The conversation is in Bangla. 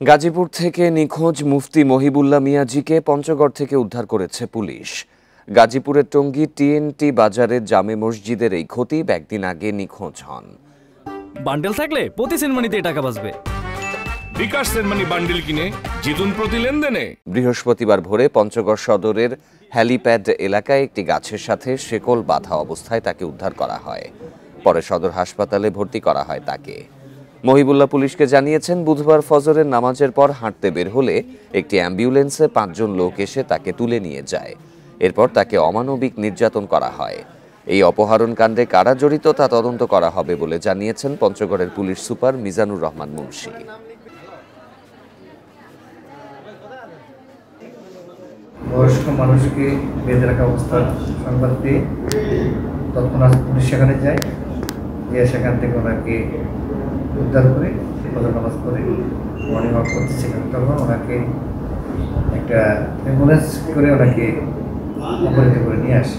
গাজীপুর থেকে নিখোঁজ মুফতি মহিবুল্লাহ মিয়াজিকে পঞ্চগড় থেকে উদ্ধার করেছে পুলিশ। গাজীপুরের টঙ্গী টিএনটি বাজারের জামে মসজিদের এই খতিব একদিন আগে নিখোঁজ হন। বান্ডেল থাকলে প্রতি সেনমানিতে টাকা বাঁচবে। বিকাশ সেনমানি বান্ডেল কিনে জিতুন প্রতি লেনদেনে। বৃহস্পতিবার ভোরে পঞ্চগড় সদরের হ্যালিপ্যাড এলাকায় একটি গাছের সাথে শেকল বাঁধা অবস্থায় তাকে উদ্ধার করা হয়। পরে সদর হাসপাতালে ভর্তি করা হয় তাকে। মহিবুল্লাহ পুলিশকে জানিয়েছেন, বুধবার ফজরের নামাজের পর হাঁটতে বের হলে একটি অ্যাম্বুলেন্সে 5 জন লোক এসে তাকে তুলে নিয়ে যায়। এরপর তাকে অমানবিক নির্যাতন করা হয়। এই অপহরণ কাণ্ডে কারা জড়িত তা তদন্ত করা হবে বলে জানিয়েছেন পঞ্চগড়ের পুলিশ সুপার মিজানুর রহমান মুন্সি। বয়স্ক মানুষকে বেঁধে রাখা অবস্থার সংবাদ পেয়ে তৎক্ষণাৎ পুলিশ সেখানে যায়, গিয়ে সেখান থেকে ওনাকে উদ্ধার করে ফজর নামাজ করে মর্নিং ওয়াক করতেছিলেন। তখন ওনাকে একটা অ্যাম্বুলেন্স করে ওনাকে অপহৃত করে নিয়ে আসে।